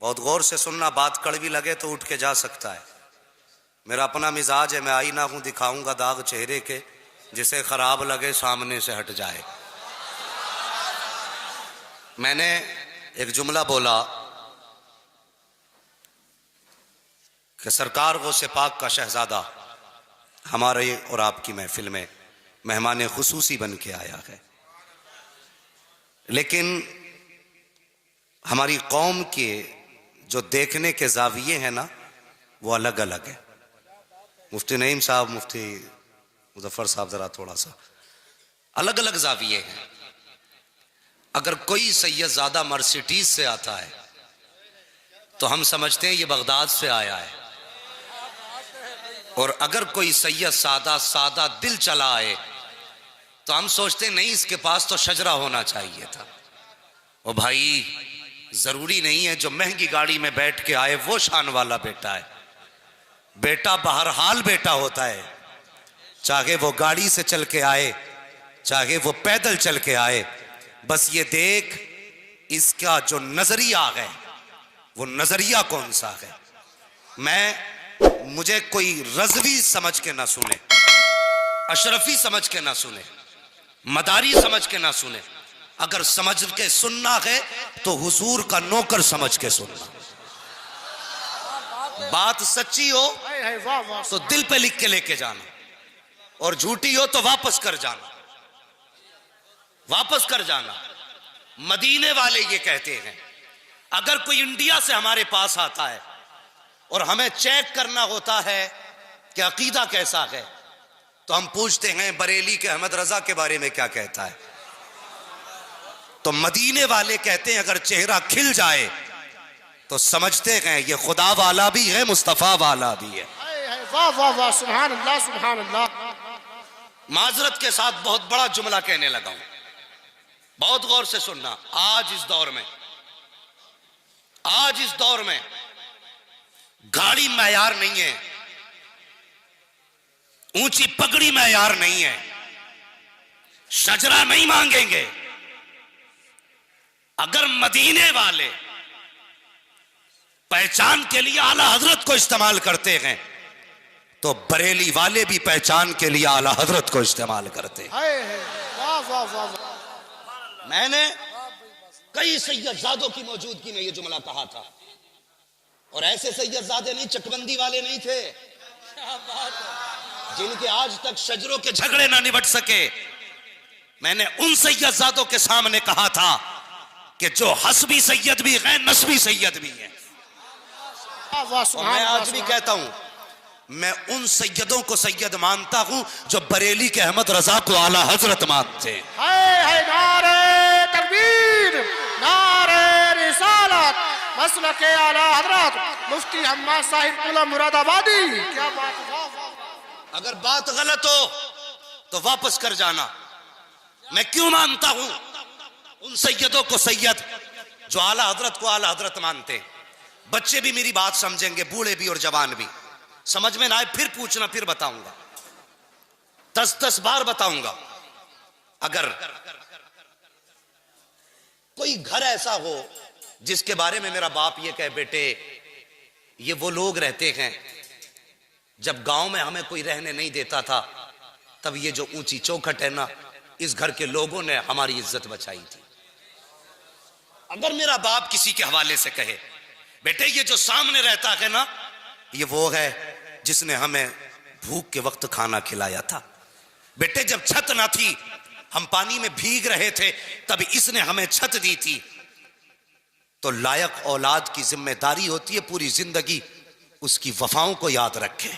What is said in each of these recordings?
बहुत गौर से सुनना, बात कड़वी लगे तो उठ के जा सकता है। मेरा अपना मिजाज है, मैं आईना हूं, दिखाऊंगा दाग चेहरे के, जिसे खराब लगे सामने से हट जाए। मैंने एक जुमला बोला कि सरकार गौसे पाक का शहजादा हमारे और आपकी महफिल में मेहमान खुसूसी बन के आया है, लेकिन हमारी कौम के जो देखने के जाविये हैं ना, वो अलग अलग है। मुफ्ती नईम साहब, मुफ्ती मुजफ्फर साहब, जरा थोड़ा सा अलग अलग जाविये हैं। अगर कोई सैयद ज़्यादा मर्सिडीज से आता है तो हम समझते हैं ये बगदाद से आया है, और अगर कोई सैयद सादा सादा दिल चला आए तो हम सोचते नहीं, इसके पास तो शजरा होना चाहिए था। ओ भाई, जरूरी नहीं है जो महंगी गाड़ी में बैठ के आए वो शान वाला बेटा है। बेटा बहरहाल बेटा होता है, चाहे वो गाड़ी से चल के आए, चाहे वो पैदल चल के आए। बस ये देख इसका जो नजरिया है वो नजरिया कौन सा है। मुझे कोई रजवी समझ के ना सुने, अशरफी समझ के ना सुने, मदारी समझ के ना सुने। अगर समझ के सुनना है तो हुजूर का नौकर समझ के सुनना। बात सच्ची हो तो दिल पे लिख के लेके जाना, और झूठी हो तो वापस कर जाना, वापस कर जाना। मदीने वाले ये कहते हैं, अगर कोई इंडिया से हमारे पास आता है और हमें चेक करना होता है कि अकीदा कैसा है, तो हम पूछते हैं बरेली के अहमद रजा के बारे में क्या कहता है। तो मदीने वाले कहते हैं अगर चेहरा खिल जाए तो समझते हैं ये खुदा वाला भी है, मुस्तफा वाला भी है। वाह वाह वाह, सुभान अल्लाह सुभान अल्लाह। माजरत के साथ बहुत बड़ा जुमला कहने लगा हूं, बहुत गौर से सुनना। आज इस दौर में गाड़ी मैयार नहीं है, ऊंची पगड़ी मैयार नहीं है, शजरा नहीं मांगेंगे। अगर मदीने वाले पहचान के लिए आला हजरत को इस्तेमाल करते हैं तो बरेली वाले भी पहचान के लिए आला हजरत को इस्तेमाल करते हैं। वाह वाह वाह। मैंने कई सैयदजादों की मौजूदगी में यह जुमला कहा था, और ऐसे सैयदजादे नहीं, चकबंदी वाले नहीं थे जिनके आज तक शजरों के झगड़े ना निबट सके। मैंने उन सैयदजादों के सामने कहा था कि जो हसबी सैयद भी है, नस्बी सैयद भी है। और मैं आज भी कहता हूं, मैं उन सैयदों को सैयद मानता हूं जो बरेली के अहमद रजा को आला हजरत मानते हैं। नारे तकबीर, नारे रिसालत, मसलके आला हजरत मुफ्ती अम्मा साहिब कुला मुरादाबादी। क्या बात। अगर बात गलत हो तो वापस कर जाना। मैं क्यों मानता हूं उन सैयदों को सैयद जो आला हजरत को आला हजरत मानते हैं। बच्चे भी मेरी बात समझेंगे, बूढ़े भी और जवान भी। समझ में ना आए फिर पूछना, फिर बताऊंगा, 10 बार बताऊंगा। अगर कोई घर ऐसा हो जिसके बारे में मेरा बाप ये कहे, बेटे ये वो लोग रहते हैं, जब गांव में हमें कोई रहने नहीं देता था तब ये जो ऊंची चौखट है ना, इस घर के लोगों ने हमारी इज्जत बचाई थी। अगर मेरा बाप किसी के हवाले से कहे, बेटे ये जो सामने रहता है ना, ये वो है जिसने हमें भूख के वक्त खाना खिलाया था। बेटे जब छत ना थी, हम पानी में भीग रहे थे, तब इसने हमें छत दी थी। तो लायक औलाद की जिम्मेदारी होती है पूरी जिंदगी उसकी वफाओं को याद रखे।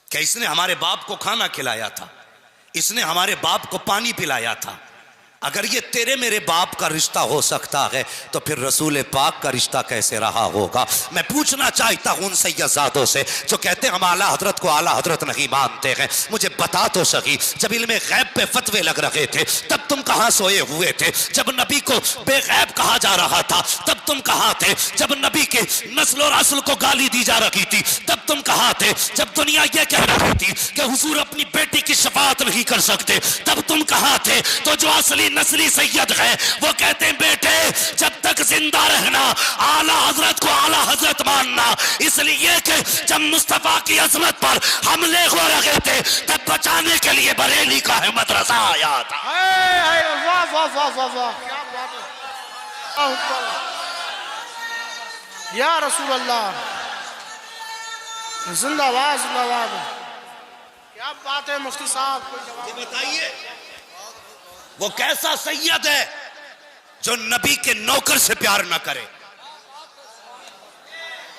क्या इसने हमारे बाप को खाना खिलाया था, इसने हमारे बाप को पानी पिलाया था। अगर ये तेरे मेरे बाप का रिश्ता हो सकता है तो फिर रसूल पाक का रिश्ता कैसे रहा होगा। मैं पूछना चाहता हूं उन सैयदजादों से जो कहते हैं हम आला हजरत को आला हजरत नहीं मानते हैं, मुझे बता तो सही, जब इल्मे गैब पे फतवे लग रहे थे तब तुम कहां सोए हुए थे? जब नबी को बेगैब कहा जा रहा था तब तुम कहां थे? जब नबी के नस्ल और असल को गाली दी जा रही थी तब तुम कहां थे? जब दुनिया यह कह रही थी कि हुजूर अपनी बेटी की शफाअत नहीं कर सकते तब तुम कहां थे? तो जो असली नस्ली सैयद है। वो कहते हैं बेटे जब तक जिंदा रहना आला हजरत को आला हजरत मानना, इसलिए कि जब मुस्तफा की अजमत पर हमले हो रहे थे तब बचाने के लिए बरेली का है मदरसा आया था। वाह वाह वाह वाह वाह, क्या बात है। अल्लाहु अकबर। या रसूल अल्लाह, जिंदाबाद जिंदाबाद। क्या बात है मुफ्ती साहब, कोई जवाब? ये बताइए वो कैसा सैयद है जो नबी के नौकर से प्यार ना करे।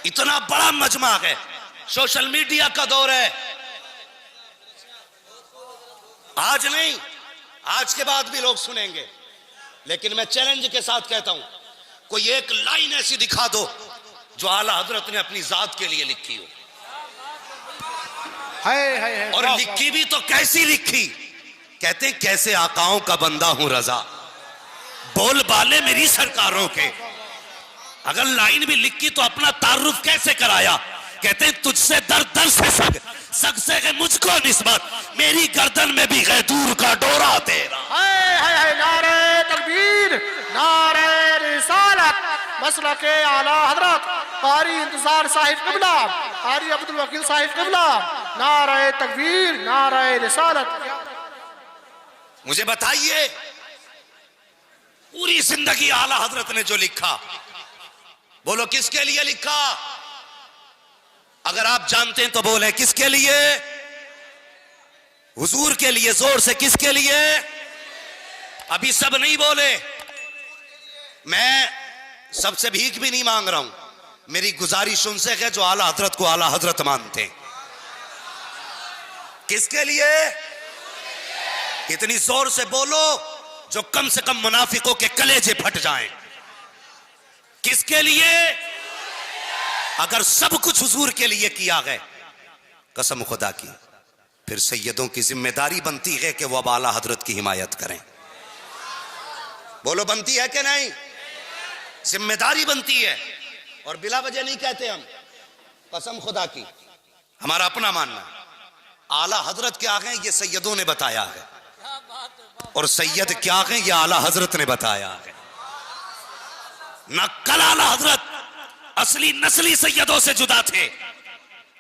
इतना बड़ा मजमा है, सोशल मीडिया का दौर है। आज नहीं, आज के बाद भी लोग सुनेंगे, लेकिन मैं चैलेंज के साथ कहता हूं, कोई एक लाइन ऐसी दिखा दो जो आला हजरत ने अपनी जात के लिए लिखी हो। है और लिखी भी तो कैसी लिखी, कहते कैसे आकाओं का बंदा हूं रजा, बोल बाले मेरी सरकारों के। अगर लाइन भी लिखी तो अपना तारुफ कैसे कराया, कहते तुझसे दर दर से सग से है मुझको निस्बत, मेरी गर्दन में भी है दूर का डोरा तेरा। है नारे तकबीर, नारे रिसालत, मसलके आला हजरत कारी इंतजार साहिब क़िबला, कारी अब्दुल वकील साहिब क़िबला, नारे तकबीर, नारे रिसालत। मुझे बताइए पूरी जिंदगी आला हजरत ने जो लिखा, बोलो किसके लिए लिखा? अगर आप जानते हैं तो बोले किसके लिए? हुजूर के लिए, जोर से किसके लिए? अभी सब नहीं बोले, मैं सबसे भीख भी नहीं मांग रहा हूं, मेरी गुजारिश उनसे है जो आला हजरत को आला हजरत मानते हैं। किसके लिए? इतनी जोर से बोलो जो कम से कम मुनाफिकों के कलेजे फट जाएं। किसके लिए? अगर सब कुछ हुजूर के लिए किया गया, कसम खुदा की, फिर सैयदों की जिम्मेदारी बनती है कि वो अब आला हजरत की हिमायत करें। बोलो बनती है कि नहीं? जिम्मेदारी बनती है, और बिला वजह नहीं कहते हम, कसम खुदा की, हमारा अपना मानना। आला हजरत क्या है ये सैयदों ने बताया है, और सैयद क्या है ये आला हजरत ने बताया है। न कल आला हजरत असली नस्ली सैयदों से जुदा थे,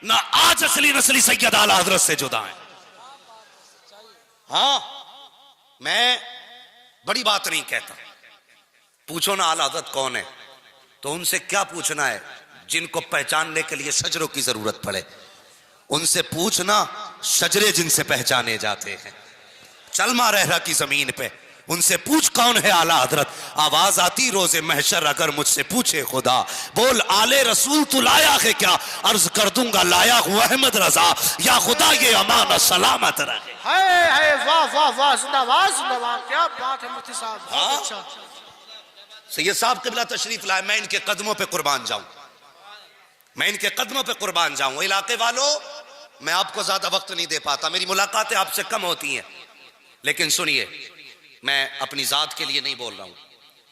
ना आज असली नस्ली सैयद आला हजरत से जुदा है। हाँ, मैं बड़ी बात नहीं कहता, पूछो ना आला हजरत कौन है, तो उनसे क्या पूछना है जिनको पहचानने के लिए शजरों की जरूरत पड़े, उनसे पूछना शजरे जिनसे पहचाने जाते हैं। चल मारहरा की जमीन पे उनसे पूछ कौन है आला हजरत। आवाज आती रोजे महशर अगर मुझसे पूछे खुदा, बोल आले रसूल तू लाया है क्या, अर्ज कर दूंगा लाया हूं अहमद रजा, या खुदा ये अमान सलामत रहे। वाह वाह वाह, जिंदाबाद जिंदाबाद, क्या बात है मुफ्ती साहब, बहुत अच्छा। सैयद साहब क़िबला तशरीफ लाए, मैं इनके कदमों पे कुर्बान जाऊं, मैं इनके कदमों पे कुर्बान जाऊं। इलाके वालों, मैं आपको ज्यादा वक्त नहीं दे पाता, मेरी मुलाकातें आपसे कम होती हैं, लेकिन सुनिए, मैं अपनी जात के लिए नहीं बोल रहा हूं,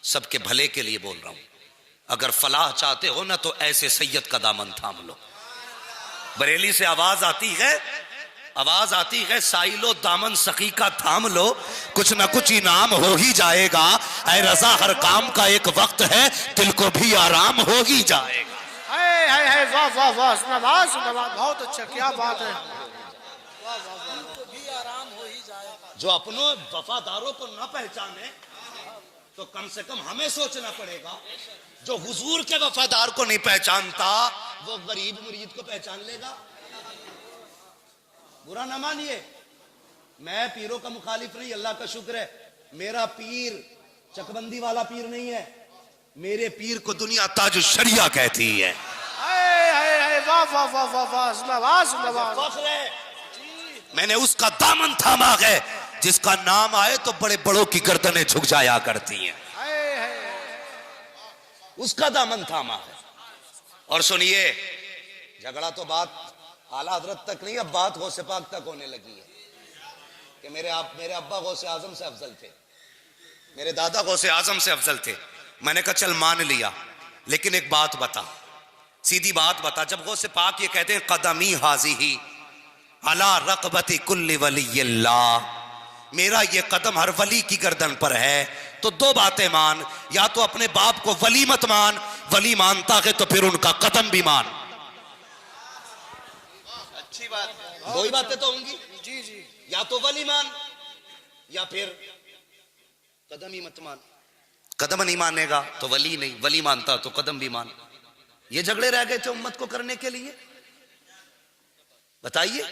सबके भले के लिए बोल रहा हूं। अगर फलाह चाहते हो ना तो ऐसे सैयद का दामन थाम लो। बरेली से आवाज आती है साइलो दामन सखी का थाम लो, कुछ ना कुछ इनाम हो ही जाएगा। ऐ रजा हर काम का एक वक्त है, दिल को भी आराम हो ही जाएगा। वाह वाह वाह, जिंदाबाद जिंदाबाद, बहुत अच्छा, क्या बात है। जो अपनों वफादारों को न पहचाने तो कम से कम हमें सोचना पड़ेगा, जो हुजूर के वफादार को नहीं पहचानता वो गरीब मुरीद को पहचान लेगा। बुरा ना मानिए, मैं पीरों का मुखालिफ नहीं, अल्लाह का शुक्र है, मेरा पीर चकबंदी वाला पीर नहीं है, मेरे पीर को दुनिया ताज शरिया कहती है। वाह वाह वाह वाह वाह, जिंदाबाद जिंदाबाद। मैंने उसका दामन थामा है जिसका नाम आए तो बड़े बड़ों की गर्दनें झुक जाया करती हैं, उसका दामन थामा है। और सुनिए, झगड़ा तो बात आला हजरत तक नहीं, अब बात गौसे पाक तक होने लगी है कि मेरे अब्बा गौसे आजम से अफजल थे, मेरे दादा गौसे आजम से अफजल थे। मैंने कहा चल मान लिया, लेकिन एक बात बता, सीधी बात बता, जब गौसे पाक ये कहते हैं कदमी हाजी ही अला रक़बती कुल्ली वलिय्यिल्लाह, मेरा ये कदम हर वली की गर्दन पर है, तो दो बातें मान, या तो अपने बाप को वली मत मान, वली मानता है तो फिर उनका कदम भी मान। अच्छी बात, दो ही बातें तो होंगी। जी जी, या तो वली मान या फिर कदम ही मत मान। कदम नहीं मानेगा तो वली नहीं, वली मानता तो कदम भी मान। ये झगड़े रह गए थे उम्मत को करने के लिए। बताइए,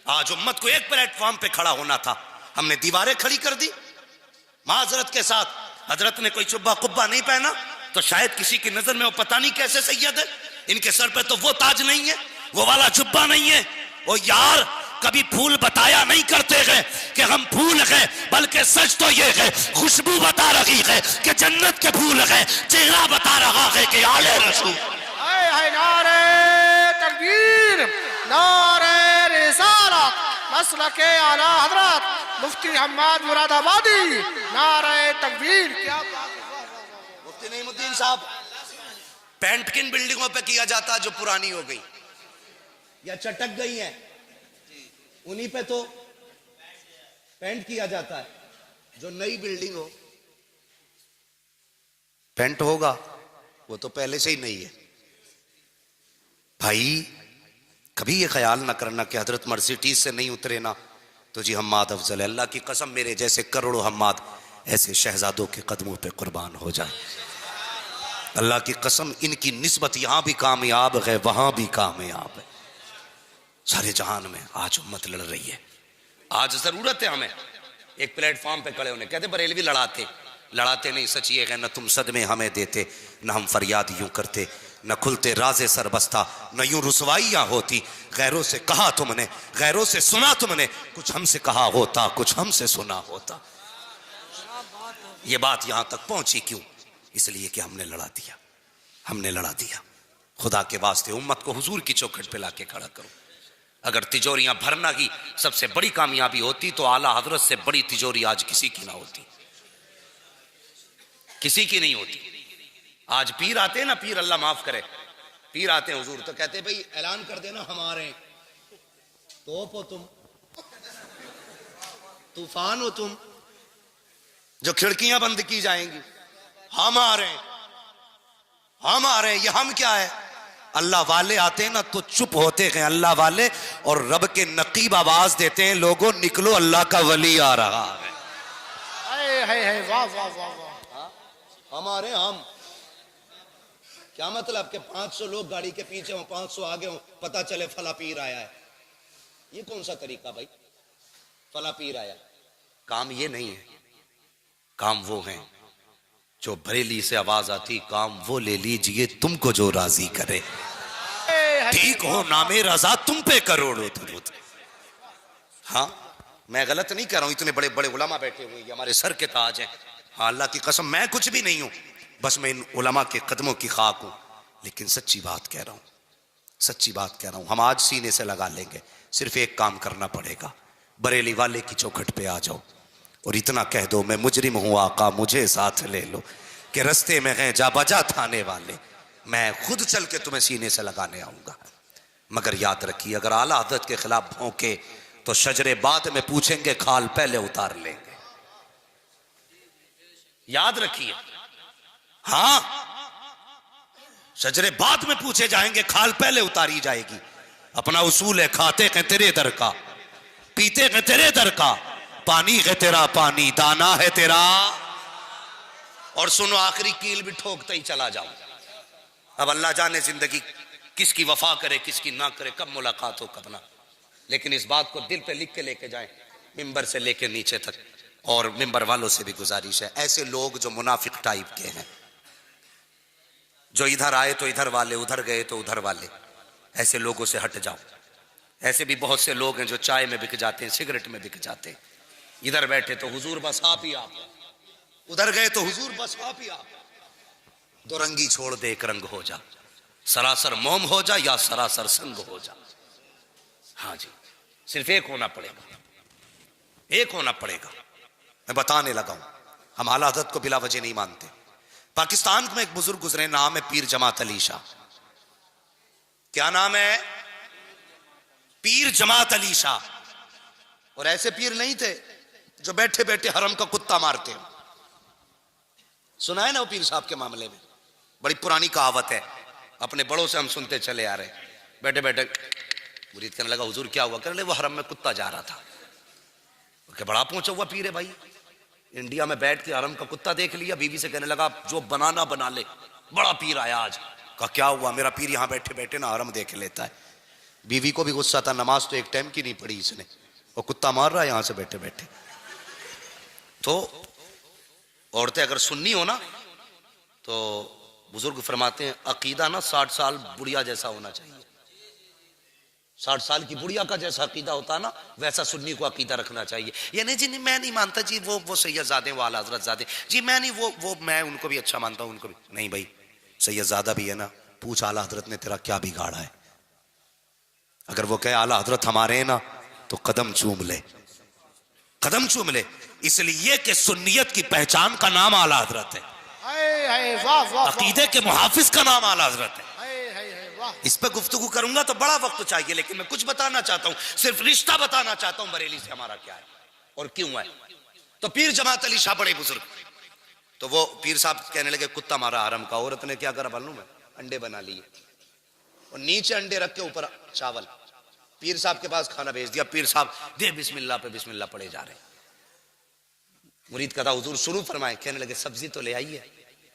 आज उम्मत को एक प्लेटफॉर्म पे खड़ा होना था, हमने दीवारें खड़ी कर दी। माजरत के साथ हजरत ने कोई चुब्बा कुब्बा नहीं पहना तो शायद किसी की नजर में वो पता नहीं कैसे सैयद है, इनके सर पे तो वो ताज नहीं है, वो वाला जुब्बा नहीं है। वो यार कभी फूल बताया नहीं करते हैं कि हम फूल हैं, बल्कि सच तो ये है खुशबू बता रही है कि जन्नत के फूल है, चेहरा बता रहा है कि आले रसूल। हाय नारे तकबीर, नारे रिसालत, मसलके आला हजरत मुफ्ती हम्माद मुरादाबादी, नारे तकबीर। क्या मुफ्ती नईमुद्दीन साहब, पेंट किन बिल्डिंगों पे किया जाता जो पुरानी हो गई या चटक गई हैं, उन्हीं पे तो पेंट किया जाता है। जो नई बिल्डिंग हो पेंट होगा वो तो पहले से ही नहीं है। भाई कभी ये ख्याल ना करना कि हजरत मर्सिडीज से नहीं उतरे ना तो जी हम्माद अफजल। अल्लाह की कसम, मेरे जैसे करोड़ों हम्माद ऐसे शहजादों के कदमों पे कुर्बान हो जाए। अल्लाह की कसम, इनकी निस्बत यहां भी कामयाब है, वहां भी कामयाब है। सारे जहान में आज उम्मत लड़ रही है। आज जरूरत है हमें एक प्लेटफॉर्म पे खड़े होने। कहते बरेलवी लड़ाते नहीं, सच ये है न तुम सदमे हमें देते, न हम फरियाद यूं करते, न खुलते राजे सर बस्ता, न यूं रुसवाइयां होती। गैरों से कहा तुमने, गैरों से सुना तुमने, कुछ हमसे कहा होता, कुछ हमसे सुना होता। ये बात यहां तक पहुंची क्यों? इसलिए कि हमने लड़ा दिया। खुदा के वास्ते उम्मत को हुजूर की चौखट पे लाके खड़ा करो। अगर तिजोरियां भरना ही सबसे बड़ी कामयाबी होती तो आला हजरत से बड़ी तिजोरी आज किसी की ना होती, किसी की नहीं होती। आज पीर आते हैं ना, पीर अल्लाह माफ करे, पीर आते हैं हुजूर तो कहते भाई ऐलान कर देना हमारे, तोप हो तुम, तूफान हो तुम, जो खिड़कियां बंद की जाएंगी। हम आ रहे, ये हम क्या है? अल्लाह वाले आते हैं ना तो चुप होते हैं अल्लाह वाले, और रब के नकीब आवाज देते हैं, लोगों निकलो अल्लाह का वली आ रहा है। वाह वाह वाह वाह। हमारे हम क्या मतलब कि 500 लोग गाड़ी के पीछे हो, 500 आगे हो, पता चले फला पीर आया है। ये कौन सा तरीका भाई? फला पीर आया, काम ये नहीं है। काम वो है जो बरेली से आवाज आती, काम वो ले लीजिए तुमको जो राजी करे, ठीक हो नामे रजा तुम पे करोड़ों दुरूद। हाँ, मैं गलत नहीं कह रहा हूं, इतने बड़े बड़े उलमा बैठे हुए हैं, हमारे सर के ताज हैं। हाँ, अल्लाह की कसम मैं कुछ भी नहीं हूं, बस मैं इन उलमा के कदमों की खाक हूं। लेकिन सच्ची बात कह रहा हूं, हम आज सीने से लगा लेंगे। सिर्फ एक काम करना पड़ेगा, बरेली वाले की चौखट पे आ जाओ और इतना कह दो, मैं मुजरिम हूं आका मुझे साथ ले लो, कि रस्ते में हैं जा बजा थाने वाले, मैं खुद चल के तुम्हें सीने से लगाने आऊंगा। मगर याद रखिए, अगर आला हज़रत के खिलाफ भौंके तो शजरे बाद में पूछेंगे, खाल पहले उतार लेंगे। याद रखिए, हाँ, शजरे बाद में पूछे जाएंगे, खाल पहले उतारी जाएगी। अपना उसूल है, खाते हैं तेरे दर का, पीते हैं तेरे दर का, पानी है तेरा पानी, दाना है तेरा। और सुनो, आखिरी कील भी ठोकते ही चला जाओ। अब अल्लाह जाने जिंदगी किसकी वफा करे किसकी ना करे, कब मुलाकात हो कब ना। लेकिन इस बात को दिल पे लिख के लेके जाएं, मिंबर से लेके नीचे तक। और मिंबर वालों से भी गुजारिश है, ऐसे लोग जो मुनाफिक टाइप के हैं, जो इधर आए तो इधर वाले, उधर गए तो उधर वाले, ऐसे लोगों से हट जाओ। ऐसे भी बहुत से लोग हैं जो चाय में बिक जाते हैं, सिगरेट में बिक जाते हैं। इधर बैठे तो हुजूर बस आप ही आप, उधर गए तो हुजूर बस आप ही आप। दो रंगी छोड़ दे एक रंग हो जा, सरासर मोम हो जा या सरासर संग हो जा। हाँ जी, सिर्फ एक होना पड़ेगा, एक होना पड़ेगा। मैं बताने लगा हूं, हम आला हज़रत को बिला वजह नहीं मानते। पाकिस्तान में एक बुजुर्ग गुजरे, नाम है पीर जमात अली शाह। क्या नाम है? पीर जमात अली शाह। और ऐसे पीर नहीं थे जो बैठे बैठे हरम का कुत्ता मारते हैं। सुना है ना वो पीर साहब के मामले में, बड़ी पुरानी कहावत है, अपने बड़ों से हम सुनते चले आ रहे हैं। बैठे बैठे मुरीद कहने लगा हुजूर क्या हुआ? कहने लगे वो हरम में कुत्ता जा रहा था। क्या बड़ा पहुंचा हुआ पीर है भाई, इंडिया में बैठ के हरम का कुत्ता देख लिया। बीवी से कहने लगा जो बनाना बना ले, बड़ा पीर आया आज। कहा क्या हुआ? मेरा पीर यहां बैठे बैठे ना हरम देख लेता है। बीवी को भी गुस्सा था, नमाज तो एक टाइम की नहीं पढ़ी इसने, वो कुत्ता मार रहा है यहां से बैठे बैठे। तो औरतें अगर सुन्नी हो ना तो बुजुर्ग फरमाते हैं अकीदा ना 60 साल बुढ़िया जैसा होना चाहिए। 60 साल की बुढ़िया का जैसा अकीदा होता है ना, वैसा सुन्नी को अकीदा रखना चाहिए। ये नहीं जी नहीं, मैं नहीं मानता जी वो सैयदजादे वाला हजरत जादे जी, मैं नहीं वो मैं उनको भी अच्छा मानता हूं, उनको भी नहीं। भाई सैयदजादा भी है ना, पूछ आला हजरत ने तेरा क्या बिगाड़ा है। अगर वो कहे आला हजरत हमारे हैं ना तो कदम चूम ले, कदम चूम ले। इसलिए कि सुन्नियत की पहचान का नाम आला हजरत है, अकीदे के मुहाफिज का नाम आला हजरत है। इस पे गुफ्तगू करूंगा तो बड़ा वक्त चाहिए, लेकिन मैं कुछ बताना चाहता हूं, सिर्फ रिश्ता बताना चाहता हूं बरेली से हमारा क्या है और क्यों है। तो पीर जमात अली शाह बड़े बुजुर्ग, तो वो पीर साहब कहने लगे कुत्ता मारा हरम का। औरत ने क्या करा मालूम है? अंडे बना लिए और नीचे अंडे रख के ऊपर चावल। पीर साहब के पास खाना भेज दिया। पीर साहब दे बिस्मिल्लाह पे बिस्मिल्लाह पड़े जा रहे। मुरीद कहता हुजूर शुरू फरमाए। कहने लगे सब्जी तो ले आई है।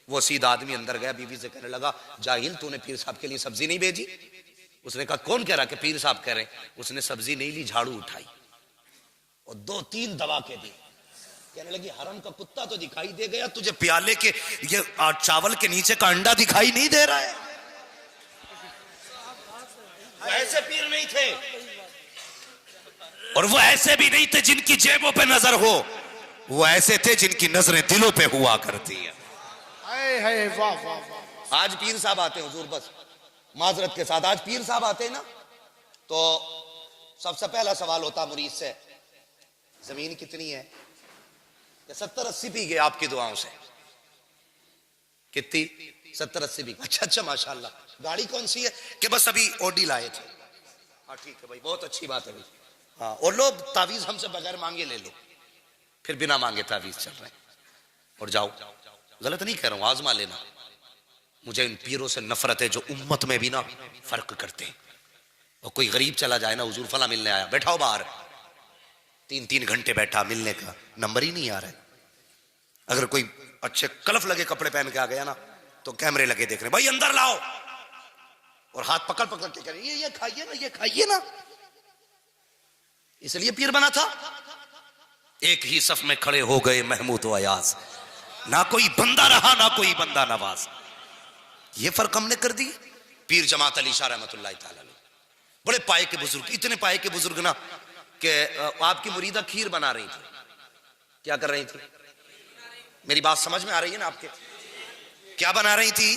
वो सीधा आदमी अंदर गया, बीवी से कहने लगा जाहिल तूने पीर साहब के लिए सब्जी नहीं भेजी? उसने कहा कौन कह रहा कि पीर साहब कह रहे? उसने सब्जी नहीं ली, झाड़ू उठाई और 2-3 दबा के दी। कहने लगी हरम का कुत्ता तो दिखाई दे गया, तुझे प्याले के ये चावल के नीचे का अंडा दिखाई नहीं दे रहा है? ऐसे पीर नहीं थे, और वो ऐसे भी नहीं थे जिनकी जेबों पे नजर हो, वो ऐसे थे जिनकी नजरें दिलों पे हुआ करती है। आज पीर साहब आते हैं हुजूर, बस माजरत के साथ आज पीर साहब आते हैं ना तो सबसे पहला सवाल होता मुरीद से, जमीन कितनी है? 70-80 पी गए आपकी दुआओं से। कितनी? 70-80 पी। अच्छा माशाल्लाह। गाड़ी कौन सी है? कि बस अभी ऑडी लाए थे। हाँ ठीक है भाई, बहुत अच्छी बात है भाई। हाँ, और लोग तावीज हमसे बगैर मांगे ले लो, फिर बिना मांगे तावीज चल रहे हैं। और जाओ, गलत नहीं कह रहा हूं, आजमा लेना। मुझे इन पीरों से नफरत है जो उम्मत में भी ना फर्क करते हैं। और कोई गरीब चला जाए ना, हुजूर फला मिलने आया, बैठाओ बाहर, 3-3 घंटे बैठा, मिलने का नंबर ही नहीं आ रहा है। अगर कोई अच्छे कलफ लगे कपड़े पहन के आ गया ना तो कैमरे लगे देख रहे, भाई अंदर लाओ, और हाथ पकड़ पकड़ के कह रहे ये खाइए ना, ये खाइए ना। इसलिए पीर बना था। एक ही सफ में खड़े हो गए महमूद व अयाज, ना कोई बंदा रहा ना कोई बंदा नवाज। ये फर्क हमने कर दी। पीर जमात अली शाह रहमतुल्लाह तआला अलैह बड़े पाए के बुजुर्ग, इतने पाए के बुजुर्ग ना कि आपकी मुरीदा खीर बना रही थी। क्या कर रही थी? मेरी बात समझ में आ रही है ना आपके? क्या बना रही थी?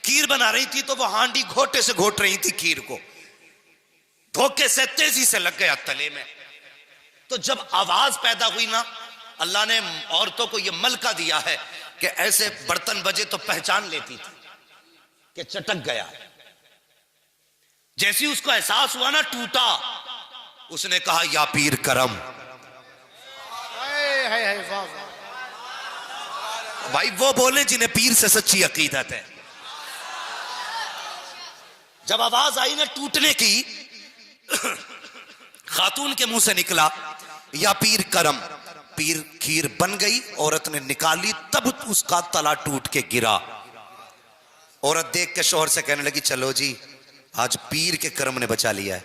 खीर बना रही थी। तो वो हांडी घोटे से घोट रही थी खीर को, धोखे से तेजी से लग गया तले में। तो जब आवाज पैदा हुई ना, अल्लाह ने औरतों को यह मलका दिया है कि ऐसे बर्तन बजे तो पहचान लेती थी कि चटक गया। जैसे उसको एहसास हुआ ना, टूटा, उसने कहा या पीर करम। भाई वो बोले जिन्हें पीर से सच्ची अकीदत है। जब आवाज आई ना टूटने की, खातून के मुंह से निकला या पीर करम। पीर खीर बन गई, औरत ने निकाली, तब उसका तला टूट के गिरा। औरत देख के शोहर से कहने लगी चलो जी, आज पीर के करम ने बचा लिया है,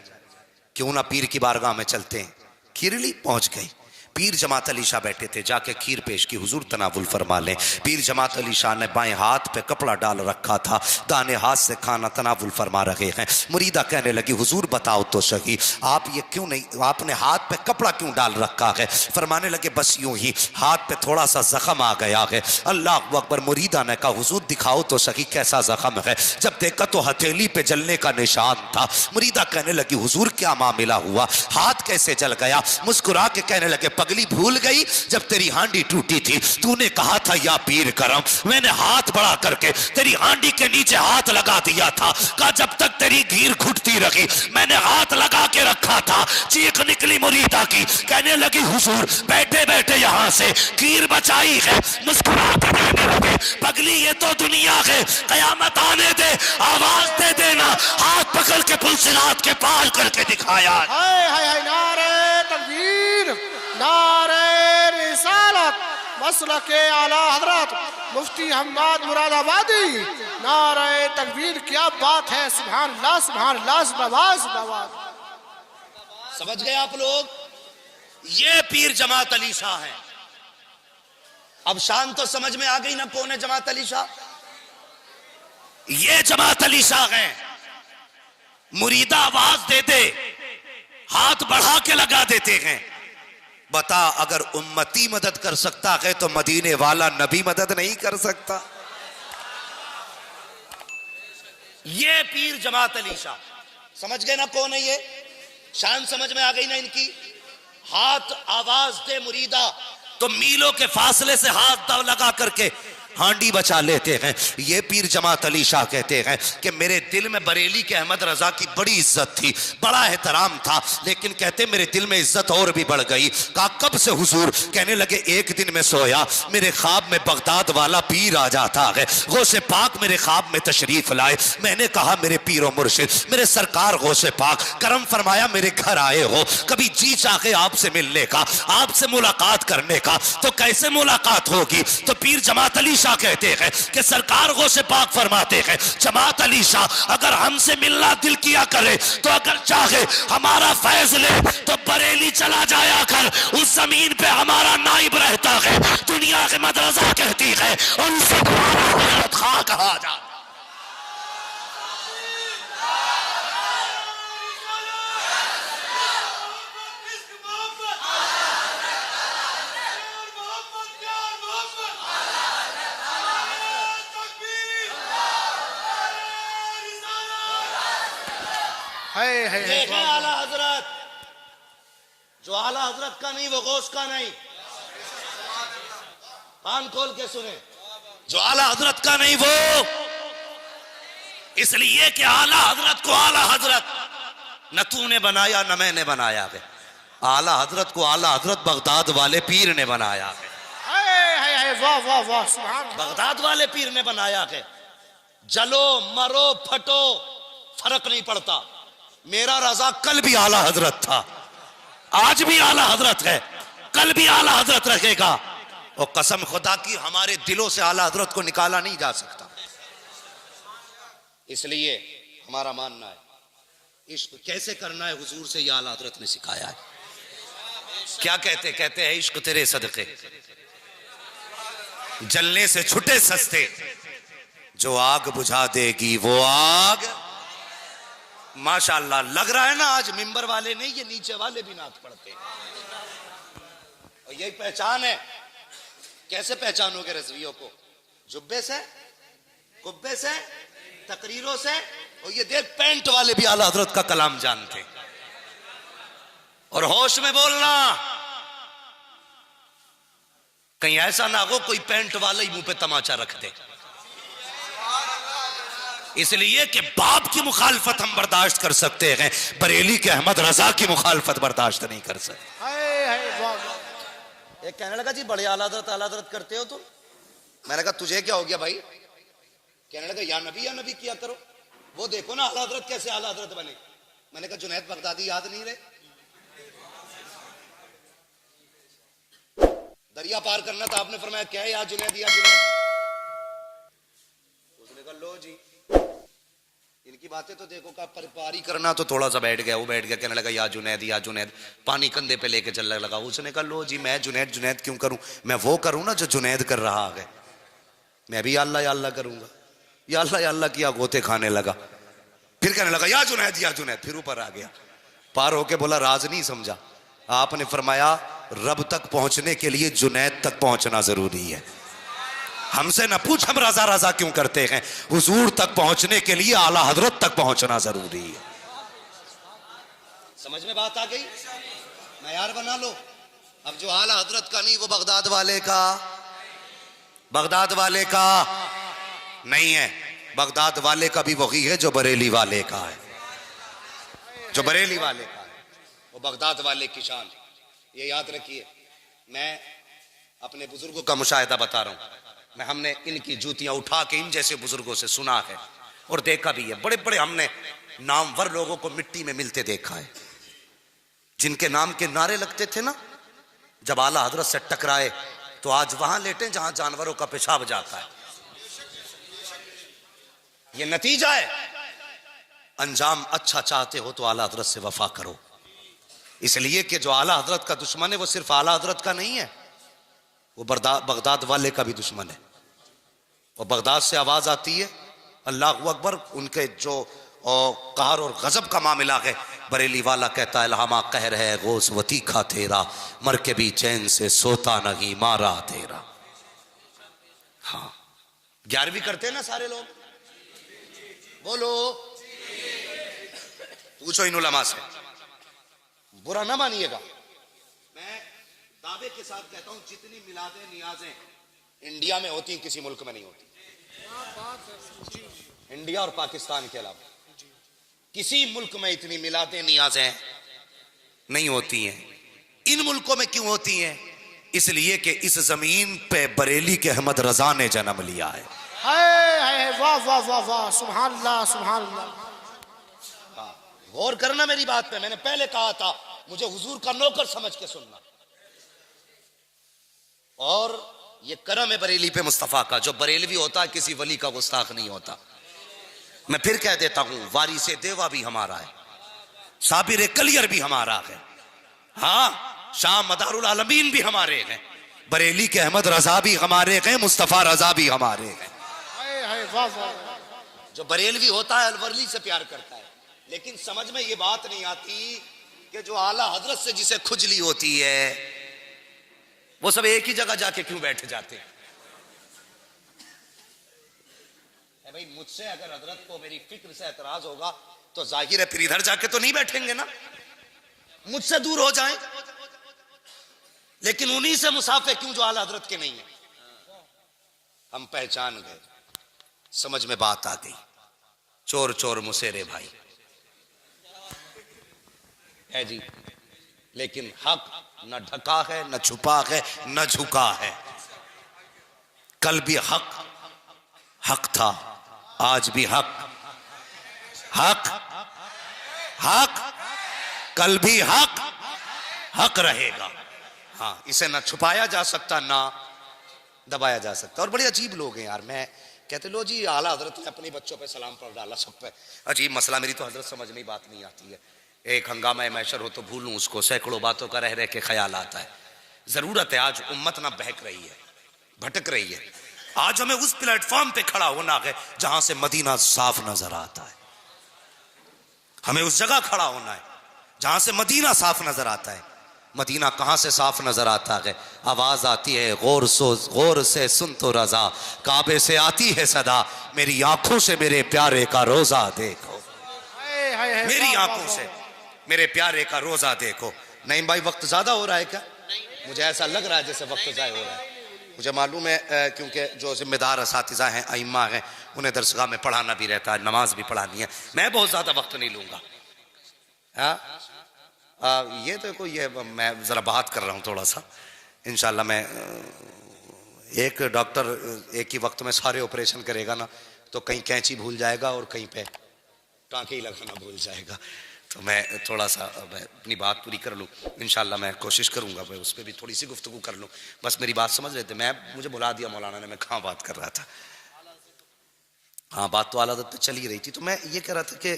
क्यों ना पीर की बारगाह में चलते हैं। खीर ली, पहुंच गई। पीर जमात अली शाह बैठे थे, जाके खीर पेश की, हुजूर तनावुल फरमा लें। पीर जमात अली शाह ने बाएं हाथ पे कपड़ा डाल रखा था, दाने हाथ से खाना तनावुल फरमा रहे हैं। मुरीदा कहने लगी हुजूर बताओ तो सही, आप ये क्यों नहीं, आपने हाथ पे कपड़ा क्यों डाल रखा है? फरमाने लगे बस यूं ही, हाथ पे थोड़ा सा जख्म आ गया है। अल्लाह अकबर। मुरीदा ने कहा हुजूर दिखाओ तो सही कैसा जख्म है। जब देखा तो हथेली पे जलने का निशान था। मुरीदा कहने लगी हुजूर क्या मामला हुआ, हाथ कैसे जल गया? मुस्कुरा के कहने लगे पगली भूल गई जब तेरी हांडी टूटी थी तूने कहा था या पीर करम, मैंने हाथ बढ़ा करके तेरी हांडी के नीचे हाथ लगा दिया था, कहा जब तक तेरी घीर घुटती रही मैंने हाथ लगा के रखा था। चीख निकली मुरीदा की, कहने लगी हुजूर बैठे बैठे यहाँ से खीर बचाई है। मुस्कुरा के कहने लगे पगली ये तो दुनिया है, कयामत आने दे आवाज दे देना। हाथ पकड़ के पुलसिरात के पार करके दिखाया। हाय हाय हाय, नारे तकबीर, नारे रिसालत, मसलके आला हजरत मुफ्ती हम्माद मुरादाबादी, नारे तकबीर। क्या बात है, सुभान अल्लाह, सुभान अल्लाह, सुभान सुभान। समझ गए आप लोग? ये पीर जमात अली शाह है। अब शान तो समझ में आ गई ना कौन है जमात अली शाह? ये जमात अली शाह है। मुरीदा आवाज दे दे हाथ बढ़ा के लगा देते हैं। बता अगर उम्मती मदद कर सकता है तो मदीने वाला नबी मदद नहीं कर सकता? ये पीर जमात अली शाह, समझ गए ना कौन है ये? शान समझ में आ गई ना इनकी? हाथ आवाज दे मुरीदा तो मीलों के फासले से हाथ दब लगा करके हांडी बचा लेते हैं। ये पीर जमात अली शाह कहते हैं कि मेरे दिल में बरेली के अहमद रजा की बड़ी इज्जत थी, बड़ा एहतराम था, लेकिन कहते मेरे दिल में इज्जत और भी बढ़ गई। कहा कब से हुजूर? कहने लगे एक दिन में सोया, मेरे ख्वाब में बगदाद वाला पीर आ जाता है, गौसे पाक मेरे ख्वाब में तशरीफ लाए। मैंने कहा मेरे पीर और मुर्शिद, मेरे सरकार गौसे पाक करम फरमाया मेरे घर आए हो, कभी जी चाहे आपसे मिलने का, आपसे मुलाकात करने का, तो कैसे मुलाकात होगी? तो पीर जमात अली शाह कहते हैं कि सरकार गौसे पाक फरमाते हैं जमात अली शाह अगर हमसे मिलना दिल किया करे तो अगर चाहे हमारा फैज ले तो बरेली चला जाया कर, उस जमीन पे हमारा नाइब रहता है। दुनिया के मदरसा कहती है और उसे तुम्हारा खा कहा जा। देखें आला हजरत, जो आला हजरत का नहीं वो गौस का नहीं। कान खोल के सुने, जो आला हजरत का नहीं वो, इसलिए कि आला हजरत को आला हजरत न तूने बनाया न मैंने बनाया है। आला हजरत को आला हजरत बगदाद वाले पीर ने बनाया है। वाह वाह वाह, सुभान अल्लाह। बगदाद वाले पीर ने बनाया है। जलो मरो फटो फर्क नहीं पड़ता। मेरा रजा कल भी आला हजरत था, आज भी आला हजरत है, कल भी आला हजरत रहेगा। और कसम खुदा की हमारे दिलों से आला हजरत को निकाला नहीं जा सकता। इसलिए हमारा मानना है इश्क कैसे करना है हुजूर से ये आला हजरत ने सिखाया है। क्या कहते? कहते हैं इश्क तेरे सदके जलने से छुटे सस्ते, जो आग बुझा देगी वो आग। माशाअल्लाह, लग रहा है ना आज मिंबर वाले नहीं ये नीचे वाले भी नात पढ़ते हैं। और यही पहचान है। कैसे पहचानोगे रज़वियों को? जुब्बे से, कुब्बे से, तकरीरों से। और ये देख पैंट वाले भी आला हजरत का कलाम जानते। और होश में बोलना, कहीं ऐसा ना हो कोई पैंट वाला ही मुंह पे तमाचा रख दे। इसलिए कि बाप की मुखालफत हम बर्दाश्त कर सकते हैं, बरेली के अहमद रजा की मुखालफत बर्दाश्त नहीं कर सकते। एक कहने लगा जी बड़े आला हज़रत करते हो तुम। मैंने कहा तुझे क्या हो गया भाई? कहने लगा या नबी किया करो। वो देखो ना आला हज़रत कैसे आला हज़रत बने। मैंने कहा जुनैद बगदादी याद नहीं रहे? दरिया पार करना था, आपने फरमाया क्या है या जुनैद या जुनैद। उसने कहा लो जी इनकी बातें तो देखो, का पारी करना तो थोड़ा सा बैठ गया। वो बैठ गया, कहने लगा या जुनैद, पानी कंधे पे लेके चलने लगा। उसने कहा लो जी मैं जुनैद क्यों करूं? मैं वो करूं ना जो जुनैद कर रहा है। मैं भी अल्लाह या अल्लाह करूंगा। या अल्लाह किया, गोते खाने लगा। फिर कहने लगा या जुनैद, फिर ऊपर आ गया। पार होके बोला राज नहीं समझा। आपने फरमाया रब तक पहुंचने के लिए जुनैद तक पहुंचना जरूरी है। हमसे न पूछ हम रजा रजा क्यों करते हैं, हुजूर तक पहुंचने के लिए आला हजरत तक पहुंचना जरूरी है। समझ में बात आ गई? मयार बना लो। अब जो आला हजरत का नहीं, वो बगदाद वाले का, बगदाद वाले का नहीं है। बगदाद वाले का भी वही है जो बरेली वाले का है, जो बरेली वाले का है, वो बगदाद वाले की शान। ये याद रखिए। मैं अपने बुजुर्गों का मुशाहिदा बता रहा हूं। मैं हमने इनकी जूतियां उठा के इन जैसे बुजुर्गों से सुना है और देखा भी है। बड़े बड़े हमने नामवर लोगों को मिट्टी में मिलते देखा है, जिनके नाम के नारे लगते थे ना, जब आला हजरत से टकराए तो आज वहां लेटे जहां जानवरों का पेशाब जाता है। ये नतीजा है। अंजाम अच्छा चाहते हो तो आला हजरत से वफा करो, इसलिए कि जो आला हजरत का दुश्मन है वो सिर्फ आला हजरत का नहीं है, वो बगदाद वाले का भी दुश्मन है। और बगदाद से आवाज आती है अल्लाहु अकबर, उनके जो कहर और गजब का मामला है। बरेली वाला कहता है इल्हामा कहर है गोस वतीखा तेरा, मर के भी चैन से सोता नहीं मारा तेरा। हाँ, 11वीं करते हैं ना सारे लोग, बोलो, पूछो इन उलमा से, बुरा ना मानिएगा। मैं दावे के साथ कहता हूं जितनी मिलादें नियाजें इंडिया में होती किसी मुल्क में नहीं होती। इंडिया और पाकिस्तान के अलावा किसी मुल्क में इतनी मिलादें नियाजें नहीं होती हैं। इन मुल्कों में क्यों होती हैं? इसलिए कि इस जमीन पे बरेली के अहमद रजा ने जन्म लिया है। वाह वाह वाह वाह, सुभान अल्लाह सुभान अल्लाह। गौर करना मेरी बात पे। मैंने पहले कहा था मुझे हुजूर का नौकर समझ के सुनना। और ये करम है बरेली पे मुस्तफा का। जो बरेलवी होता है किसी वली का गुस्ताख नहीं होता। मैं फिर कह देता हूं, वारिसे देवा भी हमारा है, साबिर कलियर भी हमारा है, हाँ, शाह मदारुल आलमीन भी हमारे हैं, बरेली के अहमद रजा भी हमारे हैं, मुस्तफा रजा भी हमारे हैं। जो बरेलवी होता है अलवरली से प्यार करता है, लेकिन समझ में ये बात नहीं आती कि जो आला हजरत से जिसे खुजली होती है वो सब एक ही जगह जाके क्यों बैठ जाते हैं? भाई मुझसे अगर हजरत को मेरी फिक्र से एतराज होगा तो जाहिर है फिर इधर जाके तो नहीं बैठेंगे ना, मुझसे दूर हो जाएं। लेकिन उन्हीं से मुसाफे क्यों जो आला हजरत के नहीं है। हम पहचान गए, समझ में बात आ गई। चोर चोर मुसेरे भाई है जी, लेकिन हक न ढका है, न छुपा है, न झुका है। कल भी हक था, आज भी हक कल भी हक रहेगा। हाँ, इसे ना छुपाया जा सकता ना दबाया जा सकता। और बड़े अजीब लोग हैं यार। मैं कहते लो जी आला हजरत ने अपने बच्चों पे सलाम पढ़ डाला सब पे। अजीब मसला, मेरी तो हजरत समझ में बात नहीं आती है। एक हंगामा मैशर हो तो भूलूं उसको, सैकड़ों बातों का रह के ख्याल आता है। जरूरत है आज उम्मत ना बहक रही है, भटक रही है। आज हमें उस प्लेटफॉर्म पे खड़ा होना है जहां से मदीना साफ नजर आता है। हमें उस जगह खड़ा होना है जहां से मदीना साफ नजर आता है। मदीना कहां से साफ नजर आता है? आवाज आती है गौर से सुन तो रजा, काबे से आती है सदा, मेरी आंखों से मेरे प्यारे का रोजा देखो, मेरी आंखों से मेरे प्यारे का रोजा देखो। नहीं भाई, वक्त ज्यादा हो रहा है क्या? मुझे ऐसा लग रहा है जैसे वक्त ज़ाय हो रहा है। मुझे मालूम है क्योंकि जो जिम्मेदार असातिज़ा हैं, अइम्मा हैं, उन्हें दरसगाह में पढ़ाना भी रहता है, नमाज भी पढ़ानी है। मैं बहुत ज़्यादा वक्त नहीं लूँगा। ये तो कोई ये मैं ज़रा बात कर रहा हूँ थोड़ा सा। इंशाल्लाह मैं एक डॉक्टर एक ही वक्त में सारे ऑपरेशन करेगा ना तो कहीं कैंची भूल जाएगा और कहीं पे टाँके ही लगाना भूल जाएगा। तो मैं थोड़ा सा अपनी बात पूरी कर लूँ। इंशाल्लाह मैं कोशिश करूँगा मैं उस पर भी थोड़ी सी गुफ्तगू कर लूँ। बस मेरी बात समझ रहे थे। मुझे बुला दिया मौलाना ने, मैं कहाँ बात कर रहा था। हाँ, बात तो आला हज़रत पे चल ही रही थी। तो मैं ये कह रहा था कि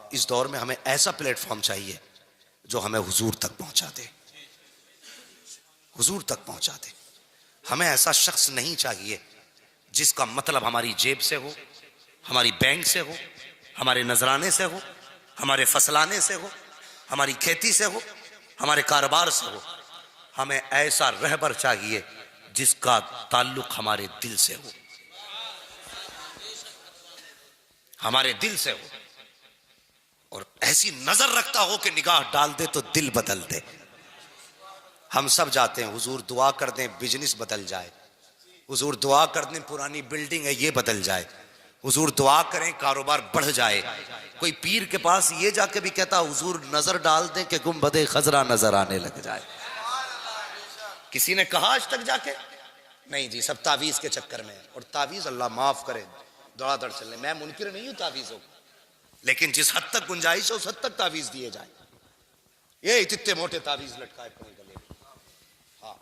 इस दौर में हमें ऐसा प्लेटफॉर्म चाहिए जो हमें हुजूर तक पहुँचा दे, हुजूर तक पहुँचा दे। हमें ऐसा शख्स नहीं चाहिए जिसका मतलब हमारी जेब से हो, हमारी बैंक से हो, हमारे नजराने से हो, हमारे फसलाने से हो, हमारी खेती से हो, हमारे कारोबार से हो। हमें ऐसा रहबर चाहिए जिसका ताल्लुक हमारे दिल से हो, हमारे दिल से हो, और ऐसी नजर रखता हो कि निगाह डाल दे तो दिल बदल दे। हम सब जाते हैं, हुजूर दुआ कर दें बिजनेस बदल जाए, हुजूर दुआ कर दें पुरानी बिल्डिंग है ये बदल जाए, हुजूर दुआ करें कारोबार बढ़ जाए। कोई पीर के पास ये जाके भी कहता हुजूर नजर डाल दें कि गुंबदे खजरा नजर आने लग जाए। किसी ने कहा आज तक जाके? नहीं जी, सब तावीज के चक्कर में है। और तावीज अल्लाह माफ करे दौड़ादौड़ चलने, मैं मुनकिर नहीं हूं तावीजों, लेकिन जिस हद तक गुंजाइश है उस हद तक तावीज दिए जाए। ये इतने मोटे तावीज लटकाए पड़े गले, हाँ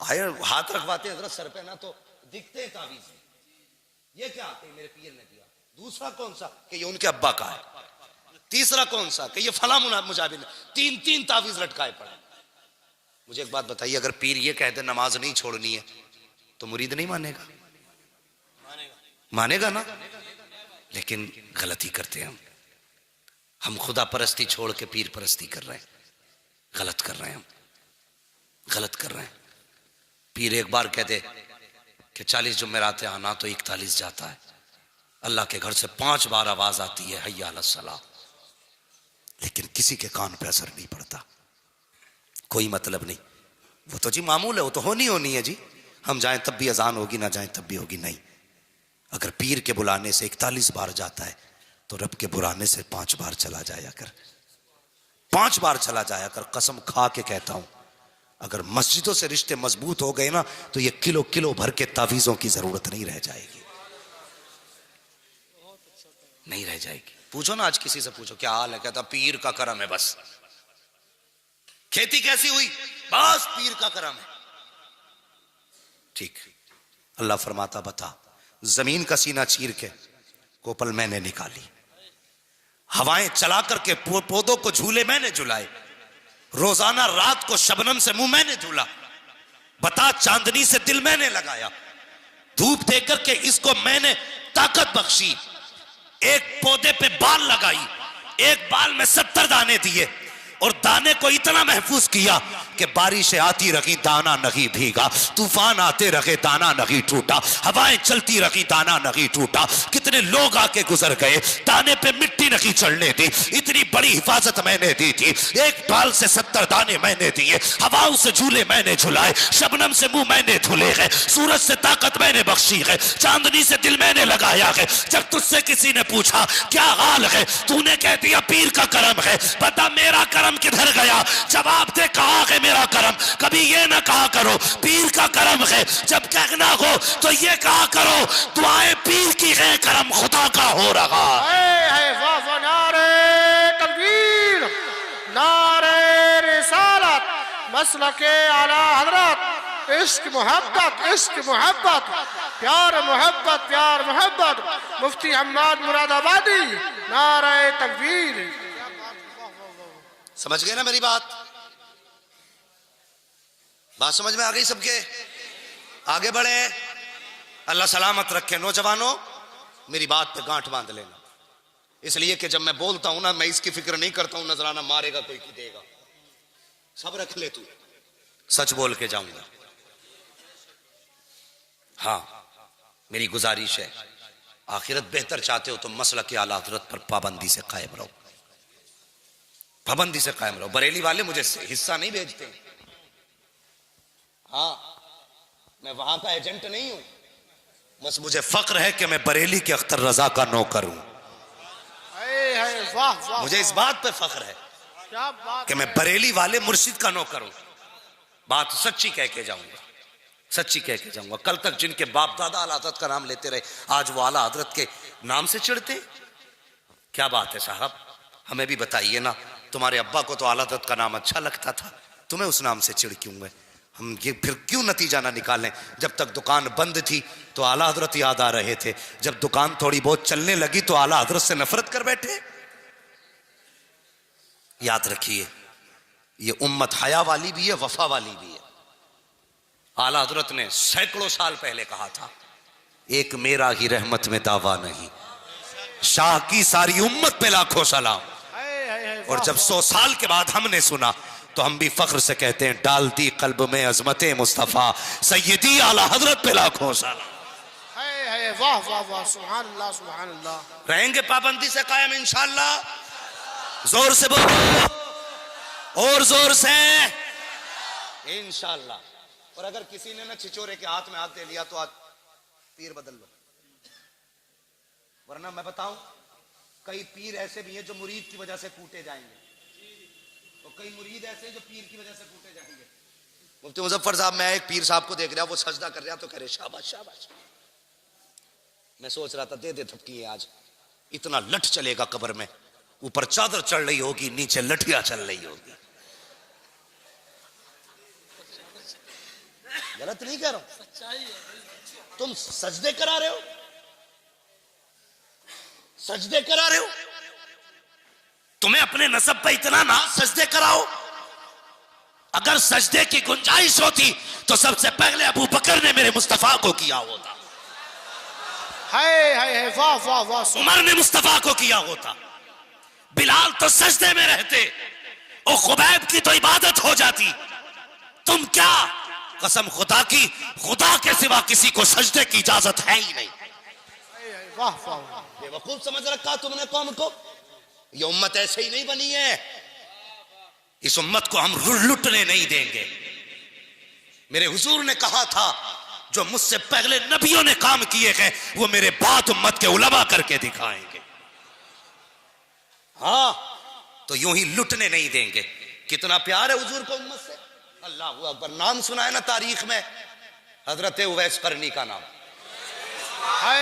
आए हाथ रखवाते हैं सर पे ना तो दिखते हैं तावीज। ये क्या आते मेरे पीर ने दिया। दूसरा कौन सा कि ये उनके अब्बा का है। तीसरा कौन सा कि ये फला मुजाबिर ने। तीन तीन तावीज लटकाए पड़े। मुझे एक बात बताइए, अगर पीर ये कह दे नमाज नहीं छोड़नी है तो मुरीद नहीं मानेगा? मानेगा ना। लेकिन गलती करते हैं हम खुदा परस्ती छोड़ के पीर परस्ती कर रहे हैं। गलत कर रहे हैं हम, गलत कर रहे हैं। पीर एक बार कह दे कि 40 जुमेरात आना तो 41 जाता है। अल्लाह के घर से 5 बार आवाज आती है हय्या अला सलाह, लेकिन किसी के कान पे असर नहीं पड़ता। कोई मतलब नहीं, वो तो जी मामूल है, वो तो होनी है जी। हम जाएं तब भी अजान होगी, ना जाएं तब भी होगी। नहीं, अगर पीर के बुलाने से 41 बार जाता है तो रब के बुलाने से 5 बार चला जाया कर, 5 बार चला जाया कर। कसम खा के कहता हूं, अगर मस्जिदों से रिश्ते मजबूत हो गए ना तो ये किलो किलो भर के तावीजों की जरूरत नहीं रह जाएगी, नहीं रह जाएगी। पूछो ना आज किसी से पूछो क्या हाल है, कहता पीर का करम है बस। खेती कैसी हुई? बस पीर का करम है। ठीक, अल्लाह फरमाता बता, जमीन का सीना चीर के कोपल मैंने निकाली, हवाएं चला करके पौधों को झूले मैंने झुलाए, रोजाना रात को शबनम से मुंह मैंने धुला, बता चांदनी से दिल मैंने लगाया, धूप देकर के इसको मैंने ताकत बख्शी, एक पौधे पे बाल लगाई, एक बाल में 70 दाने दिए और दाने को इतना महफूज किया कि बारिशें आती रही दाना नहीं भीगा, तूफान आते रहे दाना नहीं टूटा, हवाएं चलती रही दाना नहीं टूटा। कितने लोग आके गुजर गए, दाने पे मिट्टी नहीं चढ़ने दी, इतनी बड़ी हिफाजत मैंने दी थी। एक बाल से 70 दाने मैंने दिए, हवाओं से झूले मैंने झुलाए, शबनम से मुंह मैंने धुले हैं, सूरज से ताकत मैंने बख्शी है, चांदनी से दिल मैंने लगाया है। जब तुझसे किसी ने पूछा क्या हाल है, तूने कह दिया पीर का करम है। बता मेरा करम किधर गया? जवाब दे कहा है मेरा करम। कभी ये ना कहा करो पीर का करम है, जब कहना हो तो ये कहा करो दुआएं पीर की है, करम खुदा का हो रहा है। वाह वाह, नारे तकबीर, नारे रिसालत, मसलके आला हजरत, इश्क मोहब्बत, इश्क मोहब्बत, प्यार मोहब्बत, प्यार मोहब्बत, मुफ्ती हम्माद मुरादाबादी, नारे तकबीर। समझ गए ना मेरी बात? बात समझ में आ गई सबके? आगे बढ़े, अल्लाह सलामत रखे। नौजवानों मेरी बात पे गांठ बांध लेना, इसलिए कि जब मैं बोलता हूं ना मैं इसकी फिक्र नहीं करता हूं नजराना मारेगा कोई की देगा, सब रख ले तू, सच बोल के जाऊंगा। हाँ मेरी गुजारिश है, आखिरत बेहतर चाहते हो तो मसलक के आला हज़रत पर पाबंदी से कायम रहो, पाबंदी से कायम रहो। बरेली वाले मुझे हिस्सा नहीं भेजते, हाँ मैं वहां का एजेंट नहीं हूं, बस मुझे फक्र है कि मैं बरेली के अख्तर रजा का नौकर हूं। मुझे इस बात पे फक्र है क्या बात कि मैं बरेली वाले मुर्शिद का नौकर हूं। बात सच्ची कह के जाऊंगा, सच्ची कह के जाऊंगा। कल तक जिनके बाप दादा आला हज़रत का नाम लेते रहे, आज वो आला हज़रत के नाम से चिढ़ते। क्या बात है साहब, हमें भी बताइए ना। तुम्हारे अब्बा को तो आला हज़रत का नाम अच्छा लगता था, तुम्हें उस नाम से चिढ़ क्यों है? हम ये फिर क्यों नतीजा ना निकालें? जब तक दुकान बंद थी तो आला हज़रत याद आ रहे थे, जब दुकान थोड़ी बहुत चलने लगी तो आला हज़रत से नफरत कर बैठे। याद रखिए, ये उम्मत हया वाली भी है, वफा वाली भी है। आला हज़रत ने सैकड़ों साल पहले कहा था, एक मेरा ही रहमत में दावा नहीं, शाह की सारी उम्मत पे लाखों सलाम। और जब 100 साल के बाद हमने सुना तो हम भी फख्र से कहते हैं, डाल दी कल्ब में अजमत मुस्तफा सैयदी आला हज़रत पे लाखों सलाम। वाह वाह वाह, सुभान अल्लाह, सुभान अल्लाह। रहेंगे पाबंदी से कायम इंशाअल्लाह। जोर से बोलो और जोर से। इंशाल्लाह। और अगर किसी ने ना छिचोरे के हाथ में हाथ दे लिया तो आज पीर बदल लो, वरना मैं बताऊं कई पीर ऐसे भी हैं जो मुरीद की वजह से कूटे जाएंगे, तो कई मुरीद ऐसे हैं जो पीर की वजह से कूटे जाएंगे। मुफ्ती मुजफ्फर साहब, मैं एक पीर साहब को देख रहा, वो सजदा कर रहा तो कह रहे शाबाश शाबाश। मैं सोच रहा था दे दे थपकी है आज, इतना लठ चलेगा कब्र में, ऊपर चादर चढ़ रही होगी, नीचे लठिया चल रही होगी। गलत नहीं कह रहा हूं, तुम सजदे करा रहे हो, सजदे करा रहे हो, तुम्हें अपने नसब पे इतना ना सजदे कराओ। अगर सजदे की गुंजाइश होती तो सबसे पहले अबू बकर ने मेरे मुस्तफा को किया होता, हाय वाह वाह वाह, उमर ने मुस्तफा को किया होता, बिलाल तो सजदे में रहते और खुबैब की तो इबादत हो जाती। तुम क्या, कसम खुदा की, खुदा के सिवा किसी को सजदे की इजाजत है ही नहीं। वाह वाह, बेवकूफ समझ रखा तुमने कौम को। ये उम्मत ऐसे ही नहीं बनी है, इस उम्मत को हम लुटने नहीं देंगे। मेरे हुजूर ने कहा था जो मुझसे पहले नबियों ने काम किए हैं वो मेरे बाद उम्मत के उलमा करके दिखाएंगे। हाँ, तो यूं ही लुटने नहीं देंगे। कितना प्यार है हुजूर को उम्मत से, अल्लाह अकबर। नाम सुना है ना तारीख में, हजरत उवैस करनी का नाम। हाय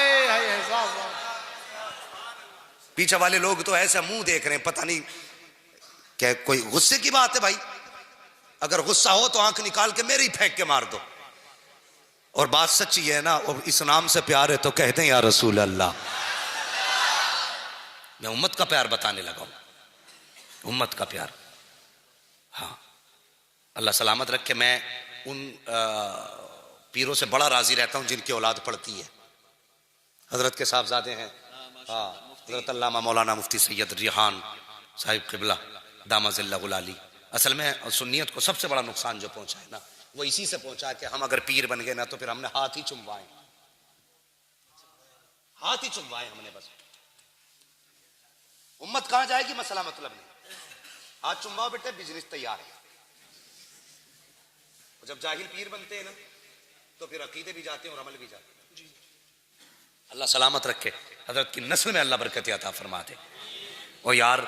वाह वाह, पीछे वाले लोग तो ऐसा मुंह देख रहे हैं, पता नहीं क्या कोई गुस्से की बात है भाई। अगर गुस्सा हो तो आंख निकाल के मेरे ही फेंक के मार दो। और बात सच्ची है ना, और इस नाम से प्यार है तो कहते हैं या रसूल अल्लाह। मैं उम्मत का प्यार बताने लगा हूं, उम्मत का प्यार। हाँ, अल्लाह सलामत रखे। मैं उन पीरों से बड़ा राजी रहता हूं जिनकी औलाद पढ़ती है। हजरत के साहबजादे हैं, हाँ, हजरत अल्लामा मौलाना मुफ्ती सैयद रिहान साहिब क़िबला दामज़िल्लहुल आली। असल में सुन्नियत को सबसे बड़ा नुकसान जो पहुंचा है ना, वो इसी से पहुंचा है कि हम अगर पीर बन गए ना तो फिर हमने हाथ ही चुमवाए, हाथ ही चुमवाए हमने बस। उम्मत कहां जाएगी मसला मतलब नहीं, हाथ चुमवाओ बेटे, बिजनेस तैयार है। जब जाहिल पीर बनते हैं ना तो फिर अकीदे भी जाते हैं और अमल भी जाते हैं। अल्लाह सलामत रखे, हजरत की नस्ल में अल्लाह बरकत अता फरमा दे। और यार